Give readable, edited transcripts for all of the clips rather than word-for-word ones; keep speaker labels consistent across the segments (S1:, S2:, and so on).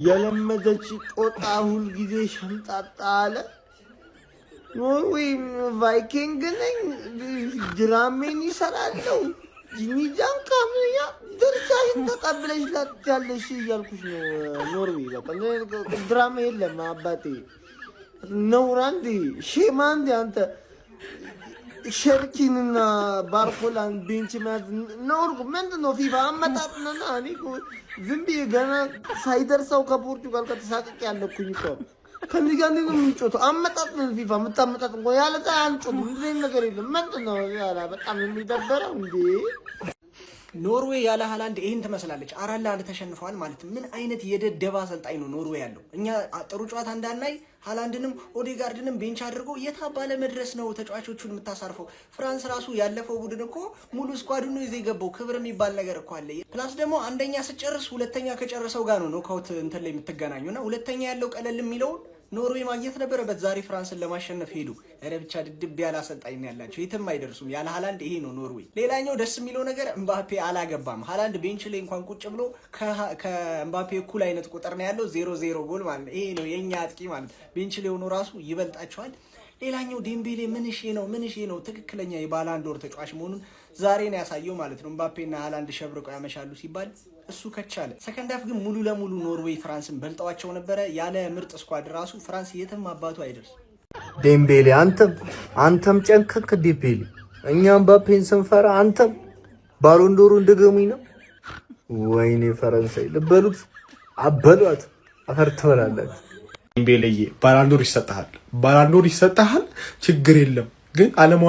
S1: የለመደች ጦጣ ሁል ጊዜ ሸምጣጣ አለ። ኖርዌይ ቫይኪንግ ነኝ ድራሜን ይሰራለሁ። ጂኒጃን ካምያ ድርሻሽን ተቀብለሽ ላትያለሽ እያልኩሽ ነው። ኖርዌይ በቃ ድራማ የለም አባቴ። ነውር አንዴ ሼማ አንዴ አንተ ሸርኪንና ባርኮላን ቤንች መያዝ ነውር ምንድን ነው? ፊፋ አመጣጥነና እኔ ዝም ብዬ ገና ሳይደርሰው ከፖርቱጋል ከተሳቀቅ ያለኩኝ እኮ ከዚህ ጋር ነው የምንጮተው። አመጣጥነን ፊፋ የምታመጣጥ እንኳ ያለ አንጮት ምንም ነገር የለም። ምንድን ነው ያላ በጣም የሚደበረው እንዴ?
S2: ኖርዌይ ያለ ሃላንድ ይሄን ትመስላለች። 4-1 ተሸንፈዋል ማለት ምን አይነት የደደባ አሰልጣኝ ነው ኖርዌይ ያለው? እኛ ጥሩ ጨዋታ እንዳናይ ሃላንድንም ኦዴጋርድንም ቤንች አድርጎ የታባለ መድረስ ነው ተጫዋቾቹን የምታሳርፈው። ፍራንስ ራሱ ያለፈው ቡድን እኮ ሙሉ ስኳድ ነው ይዘው የገባው። ክብር የሚባል ነገር እኮ አለ። ፕላስ ደግሞ አንደኛ ስጨርስ ሁለተኛ ከጨረሰው ጋር ነው ኖካውት እንትን ላይ የምትገናኙና ሁለተኛ ያለው ቀለል የሚለውን ኖርዌይ ማግኘት ነበረበት። ዛሬ ፍራንስን ለማሸነፍ ሄዱ። እረ ብቻ ድድብ ያለ አሰልጣኝ ያላቸው የትም አይደርሱም። ያለ ሃላንድ ይሄ ነው ኖርዌይ። ሌላኛው ደስ የሚለው ነገር እምባፔ አላገባም። ሃላንድ ቤንች ላይ እንኳን ቁጭ ብሎ ከእምባፔ እኩል አይነት ቁጥር ነው ያለው፣ 0-0 ጎል ማለት ነው። ይሄ ነው የኛ አጥቂ ማለት ቤንች ላይ ሆኖ ራሱ ይበልጣቸዋል። ሌላኛው ዴምቤሌ ምንሽ ነው ትክክለኛ የባላንዶር ተጫዋች መሆኑን ዛሬ ነው ያሳየው ማለት ነው። እምባፔና ሃላንድ ሸብርቀው ያመሻሉ ሲባል እሱ ከቻለ። ሰከንድ ሃፍ ግን ሙሉ ለሙሉ ኖርዌይ ፍራንስን በልጠዋቸው ነበረ። ያለ ምርጥ ስኳድ ራሱ ፍራንስ የትም አባቱ አይደርስ።
S1: ዴምቤሌ አንተም ጨንከክ ዴምቤሌ። እኛ እምባፔን ስንፈራ አንተም ባሎንዶሩን ድገሙኝ ነው። ወይኔ ፈረንሳይ ልበሉት አበሏት አፈር ትበላላችሁ።
S3: ዴምቤሌዬ ባላንዶር ይሰጣል፣ ችግር የለም ግን ዓለም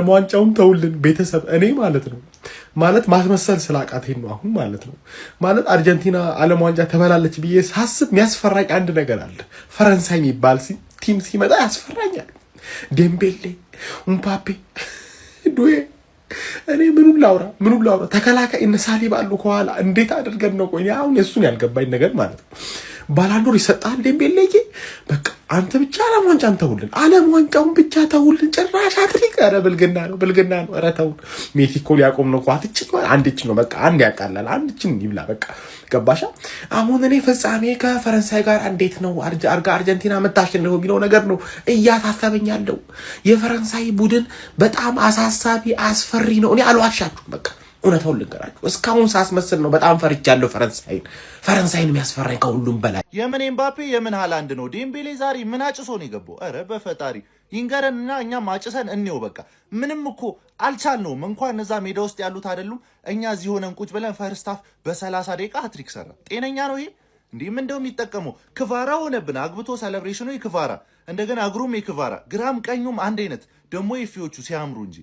S3: ዋንጫውን ተውልን ቤተሰብ። እኔ ማለት ማስመሰል ስላቃተኝ ነው አሁን ማለት ነው። ማለት አርጀንቲና ዓለም ዋንጫ ተበላለች ብዬ ሳስብ የሚያስፈራኝ አንድ ነገር አለ። ፈረንሳይ የሚባል ቲም ሲመጣ ያስፈራኛል። ዴምቤሌ፣ እምባፔ፣ ዱዌ እኔ ምኑን ላውራ ተከላካይ እነ ሳሊባ አሉ ከኋላ እንዴት አድርገን ነው? ቆይ አሁን የሱን ያልገባኝ ነገር ማለት ነው። ባላንዶር ይሰጣል ዴምቤሌዬ። በቃ አንተ ብቻ ዓለም ዋንጫውን ብቻ ተውልን። ጭራሽ አትሪክ! ኧረ ብልግና ነው። ኧረ ተው። ሜሲ እኮ ሊያቆም ነው እኮ አንድች ነው በቃ አንድ ያቃላል። አንድችን ይብላ በቃ ገባሻ? አሁን እኔ ፍጻሜ ከፈረንሳይ ጋር እንዴት ነው አርጀንቲና የምታሸንፈው የሚለው ነገር ነው እያሳሰበኝ ያለው። የፈረንሳይ ቡድን በጣም አሳሳቢ አስፈሪ ነው። እኔ አልዋሻችሁም በቃ እውነታውን ልንገራችሁ፣ እስካሁን ሳስመስል ነው በጣም ፈርቻለሁ። ፈረንሳይን የሚያስፈራኝ ከሁሉም በላይ
S4: የምን ኤምባፔ የምን ሃላንድ ነው። ዴምቤሌ ዛሬ ምን አጭሶ ነው የገባው? ኧረ በፈጣሪ ይንገረንና እኛም አጭሰን እንየው። በቃ ምንም እኮ አልቻልነውም። እንኳን እዛ ሜዳ ውስጥ ያሉት አይደሉም፣ እኛ እዚህ ሆነን ቁጭ ብለን ፈርስት ሃፍ በ30 ደቂቃ ሃትሪክ ሰራ። ጤነኛ ነው ይሄ? እንዲህ ምን እንደው የሚጠቀመው ክቫራ ሆነብን። አግብቶ ሴሌብሬሽኑ የክቫራ እንደገና እግሩም የክቫራ ግራም ቀኙም አንድ አይነት ደግሞ የፊዎቹ ሲያምሩ እንጂ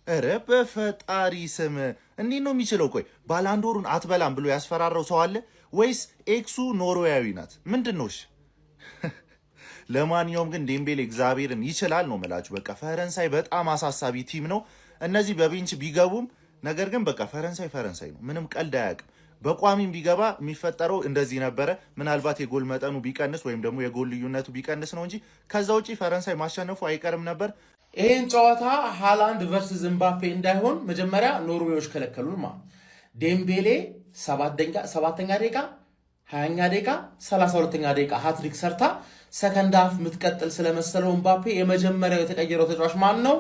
S4: ኧረ በፈጣሪ ስም እንዲህ ነው የሚችለው? ቆይ ባላንዶሩን አትበላም ብሎ ያስፈራረው ሰው አለ ወይስ ኤክሱ ኖርዌያዊ ናት? ምንድን ነው? ለማንኛውም ግን ዴምቤሌ እግዚአብሔርን ይችላል ነው የምላችሁ። በቃ ፈረንሳይ በጣም አሳሳቢ ቲም ነው። እነዚህ በቤንች ቢገቡም ነገር ግን በቃ ፈረንሳይ ነው። ምንም ቀልድ አያውቅም። በቋሚም ቢገባ የሚፈጠረው እንደዚህ ነበረ። ምናልባት የጎል መጠኑ ቢቀንስ ወይም ደግሞ የጎል ልዩነቱ ቢቀንስ ነው እንጂ ከዛ ውጪ ፈረንሳይ ማሸነፉ አይቀርም ነበር።
S5: ይህን ጨዋታ ሃላንድ ቨርሰስ እምባፔ እንዳይሆን መጀመሪያ ኖርዌዮች ከለከሉን ማለት ዴምቤሌ 7ኛ ደቂቃ 20ኛ ደቂቃ 32ኛ ደቂቃ ሃትሪክ ሰርታ ሰከንድ ሃፍ የምትቀጥል ስለመሰለው እምባፔ የመጀመሪያው የተቀየረው ተጫዋች ማን ነው?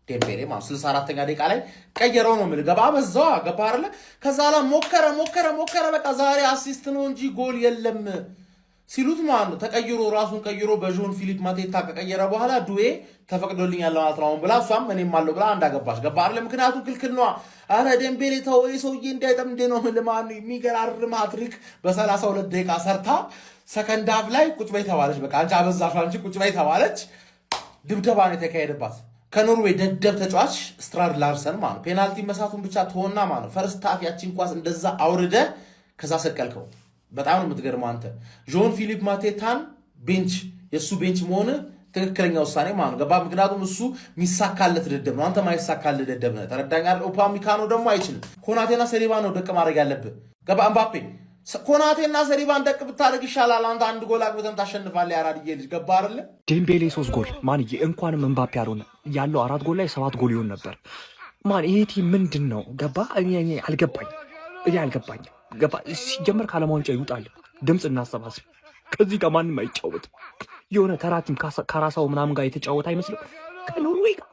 S5: ዴምቤሌ ማለት 64ኛ ደቂቃ ላይ ቀየረው ነው የምልህ። ገባ አይደለ? ከዛ ላይ ሞከረ በቃ ዛሬ አሲስት ነው እንጂ ጎል የለም ሲሉት ማለት ነው። ተቀይሮ ራሱን ቀይሮ በዦን ፊሊፕ ማቴታ ከቀየረ በኋላ ዱዌ ተፈቅዶልኛል ማለት ነው ብላ እሷም እኔም አለው ብላ እንዳገባች ገባ አይደለ? ምክንያቱም ክልክል ነዋ። አረ ዴምቤሌ ተው ሰውዬ እንዳይጠም እንደ ነው ለማን የሚገራርም ሃትሪክ በ32 ደቂቃ ሰርታ ሰከንድ ሃፍ ላይ ቁጭ በይ ተባለች። በቃ አንቺ አበዛሽ አንቺ ቁጭ በይ ተባለች። ድብደባ ነው የተካሄደባት ከኖርዌይ ደደብ ተጫዋች ስትራድ ላርሰን ማለት ነው። ፔናልቲ መሳቱን ብቻ ተሆና ማለት ነው። ፈርስት ሃፍ ያቺን ኳስ እንደዛ አውርደ ከዛ ሰቀልከው። በጣም ነው የምትገርመው አንተ። ዦን ፊሊፕ ማቴታን ቤንች የእሱ ቤንች መሆን ትክክለኛ ውሳኔ ማለት ነው። ገባ? ምክንያቱም እሱ የሚሳካለት ደደብ ነው፣ አንተ ማይሳካልህ ደደብ ነህ። ተረዳኛል? ኡፓሚካኖ ደግሞ አይችልም። ኮናቴና ሰሊባ ነው ደቅ ማድረግ ያለብህ። ገባ? እምባፔ ኮናቴና ሰሊባን ደቅ ብታደርግ ይሻላል። አንተ አንድ ጎል አግብተን ታሸንፋለህ። ያራድዬ ልጅ ገባ አይደለ?
S2: ዴምቤሌ 3 ጎል ማንዬ እንኳንም እምባፔ ያልሆነ ያለው 4 ጎል ላይ 7 ጎል ይሆን ነበር። ማን ይሄ ቲም ምንድን ነው? ገባ? እኔ አልገባኝ ገባ ሲጀመር ካለማው ዋንጫ ይውጣል።
S6: ድምጽ እናሰባስብ። ከዚህ ጋር ማንም አይጫወትም። የሆነ ተራ ቲም ከራሳው ምናምን ጋር የተጫወተ አይመስልም። ከኖርዌይ ጋር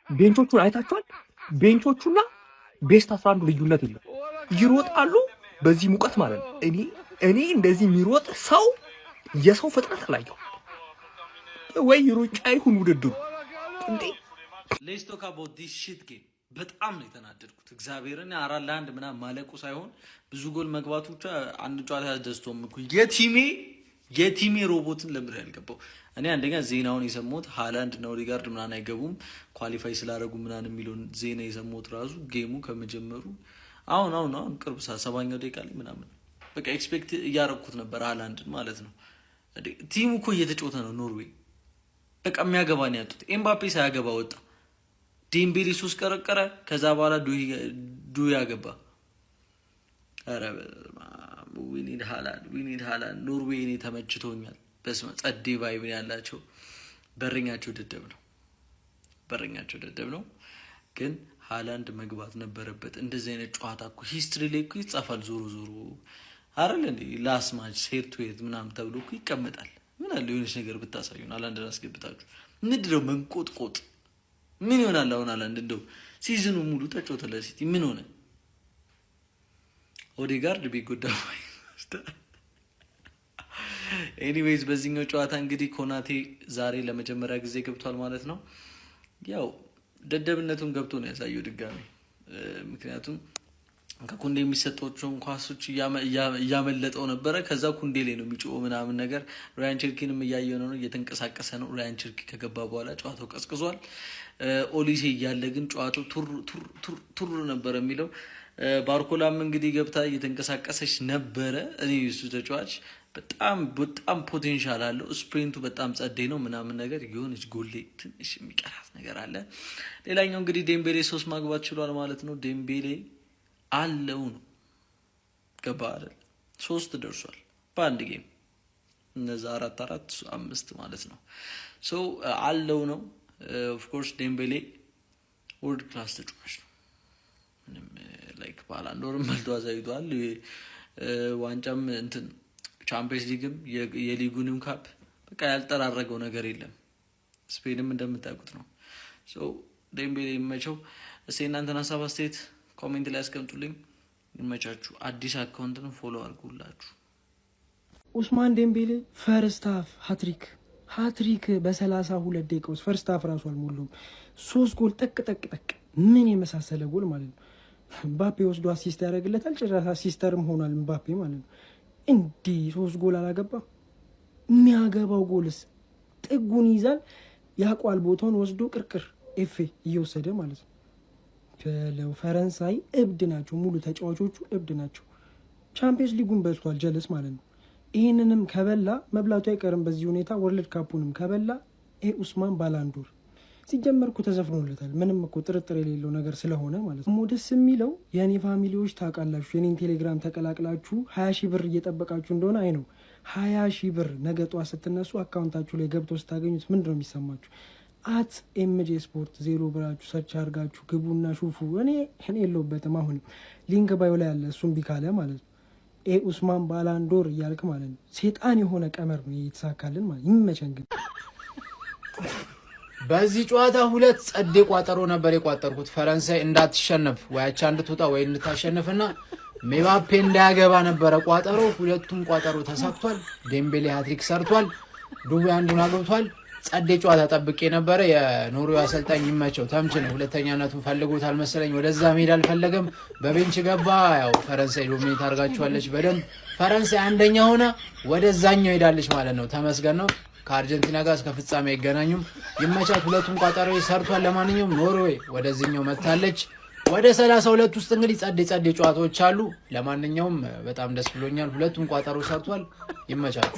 S6: ቤንቾቹን አይታችኋል? ቤንቾቹና ቤስት 11 ልዩነት የለም። ይሮጣሉ በዚህ ሙቀት ማለት ነው። እኔ እንደዚህ የሚሮጥ ሰው የሰው ፍጥረት አላየሁ። ወይ ሩጫ ይሁን ውድድሩ እንዴ!
S7: ሌትስ ቶክ አባውት ዲስ ሺት ጌም። በጣም ነው የተናደድኩት። እግዚአብሔርን 4-1 ምናምን ማለቁ ሳይሆን ብዙ ጎል መግባቱ ብቻ አንድ ጨዋታ ያስደስቶም እኮ የቲሜ ሮቦትን ለምን ያልገባው? እኔ አንደኛ ዜናውን የሰማሁት ሃላንድ እና ኦዴጋርድ ምናምን አይገቡም ኳሊፋይ ስላደረጉ ምናምን የሚለውን ዜና የሰማሁት ራሱ ጌሙ ከመጀመሩ አሁን ቅርብ ሰዓት 7ኛው ደቂቃ ላይ ምናምን በቃ ኤክስፔክት እያደረኩት ነበር ሃላንድን ማለት ነው። ቲሙ እኮ እየተጫወተ ነው ኖርዌይ። በቃ የሚያገባን ያጡት ኤምባፔ ሳያገባ ወጣ። ዴምቤሌ 3 ቀረቀረ። ከዛ በኋላ ዱ ያገባ። ኧረ ዊኒድ ሃላንድ ኖርዌይ እኔ ተመችቶኛል። በስመ ጸዴ ቫይብ ያላቸው በረኛቸው ደደብ ነው ግን ሃላንድ መግባት ነበረበት። እንደዚህ አይነት ጨዋታ እኮ ሂስትሪ ላይ እኮ ይጻፋል። ዞሮ አይደል እንዴ ላስት ማች ሄድ ቱ ሄድ ምናምን ተብሎ እኮ ይቀመጣል። ምን አለ የሆነች ነገር ብታሳዩን ሃላንድን አስገብታችሁ ምንድነው መንቆጥቆጥ? ምን ይሆናል አሁን ሃላንድ እንደው ሲዝኑ ሙሉ ተጫወተ ለሲቲ ምን ሆነ? ኦዴጋርድ ቢጎዳ ኤኒዌይስ በዚህኛው ጨዋታ እንግዲህ ኮናቴ ዛሬ ለመጀመሪያ ጊዜ ገብቷል ማለት ነው። ያው ደደብነቱን ገብቶ ነው ያሳየው ድጋሚ። ምክንያቱም ከኩንዴ የሚሰጣቸውን ኳሶች እያመለጠው ነበረ። ከዛ ኩንዴ ላይ ነው የሚጮው ምናምን ነገር። ራያን ቸርኪንም እያየው ነው እየተንቀሳቀሰ ነው። ራያን ቸርኪ ከገባ በኋላ ጨዋታው ቀዝቅዟል። ኦሊሴ እያለ ግን ጨዋታው ቱር ነበር የሚለው። ባርኮላም እንግዲህ ገብታ እየተንቀሳቀሰች ነበረ። እኔ እሱ ተጫዋች በጣም ፖቴንሻል አለው። ስፕሪንቱ በጣም ጸደይ ነው ምናምን ነገር። የሆነች ጎሌ ትንሽ የሚቀራት ነገር አለ። ሌላኛው እንግዲህ ዴምቤሌ 3 ማግባት ችሏል ማለት ነው። ዴምቤሌ አለው ነው ገባ አይደል? 3 ደርሷል በአንድ ጌም። እነዛ 4-4-5 ማለት ነው። ሶ አለው ነው። ኦፍ ኮርስ ዴምቤሌ ወርልድ ክላስ ተጫዋች ነው። ምንም ላይክ ባላንዶርም መልቶ አሳይቷል። ዋንጫም እንትን ቻምፒየንስ ሊግም የሊጉንም ካፕ በቃ ያልጠራረገው ነገር የለም። ስፔንም እንደምታውቁት ነው። ሶ ዴምቤሌ ይመቸው። እስቲ እናንተን ሀሳብ አስተያየት ኮሜንት ላይ አስቀምጡልኝ። ይመቻችሁ። አዲስ አካውንትን ፎሎ አድርጉላችሁ።
S8: ኡስማን ዴምቤሌ ፈርስት ሃፍ ሃትሪክ በ32 ደቂቃ ውስጥ ፈርስት ሃፍ ራሱ አልሞሉም። 3 ጎል ጠቅ ምን የመሳሰለ ጎል ማለት ነው። ምባፔ ወስዶ አሲስት ያደርግለታል። ጭራሽ አሲስተርም ሆኗል ምባፔ ማለት ነው። እንዲህ 3 ጎል አላገባም። የሚያገባው ጎልስ ጥጉን ይዛል። ያቋል ቦታውን ወስዶ ቅርቅር ኤፌ እየወሰደ ማለት ነው። ፈረንሳይ እብድ ናቸው። ሙሉ ተጫዋቾቹ እብድ ናቸው። ቻምፒየንስ ሊጉን በልቷል ጀለስ ማለት ነው። ይህንንም ከበላ መብላቱ አይቀርም በዚህ ሁኔታ። ወርልድ ካፑንም ከበላ ኡስማን ባላንዶር ሲጀመርኩ ተዘፍኖለታል። ምንም እኮ ጥርጥር የሌለው ነገር ስለሆነ ማለት ነው። ደስ የሚለው የእኔ ፋሚሊዎች ታውቃላችሁ፣ የኔን ቴሌግራም ተቀላቅላችሁ 20 ሺህ ብር እየጠበቃችሁ እንደሆነ አይ ነው 20 ሺህ ብር ነገ ጧት ስትነሱ አካውንታችሁ ላይ ገብቶ ስታገኙት ምንድን ነው የሚሰማችሁ? @MJ ስፖርት 0 ብላችሁ ሰርች አድርጋችሁ ግቡና ሹፉ። እኔ የለሁበትም። አሁንም ሊንክ ባዮ ላይ ያለ እሱም ቢካለ ማለት ነው ኡስማን ባላንዶር እያልክ ማለት ነው። ሴጣን የሆነ ቀመር ነው የተሳካልን ማለት ይመቸን። ግን
S9: በዚህ ጨዋታ 2 ጸዴ ቋጠሮ ነበር የቋጠርኩት። ፈረንሳይ እንዳትሸነፍ ወይ አቻ እንድትወጣ ወይ እንድታሸነፍና ምባፔ እንዳያገባ ነበረ ቋጠሮ። ሁለቱም ቋጠሮ ተሳክቷል። ዴምቤሌ ሃትሪክ ሰርቷል። ዱዌ አንዱን አግብቷል። ጸዴ ጨዋታ ጠብቄ ነበረ። የኖርዌይ አሰልጣኝ ይመቸው ተምች ነው። ሁለተኛነቱን ፈልጎታል መሰለኝ። ወደዛ መሄድ አልፈለገም። በቤንች ገባ። ያው ፈረንሳይ ዶሚኔት አድርጋችኋለች በደንብ። ፈረንሳይ አንደኛ ሆና ወደዛኛው ሄዳለች ማለት ነው። ተመስገን ነው። ከአርጀንቲና ጋር እስከ ፍጻሜ አይገናኙም። ይመቻት። ሁለቱም ቋጠሮ ሰርቷል። ለማንኛውም ኖርዌይ ወደዚህኛው መታለች። ወደ 32 ውስጥ እንግዲህ ጸዴ ጨዋታዎች አሉ። ለማንኛውም በጣም ደስ ብሎኛል። ሁለቱም ቋጠሮ ሰርቷል። ይመቻት።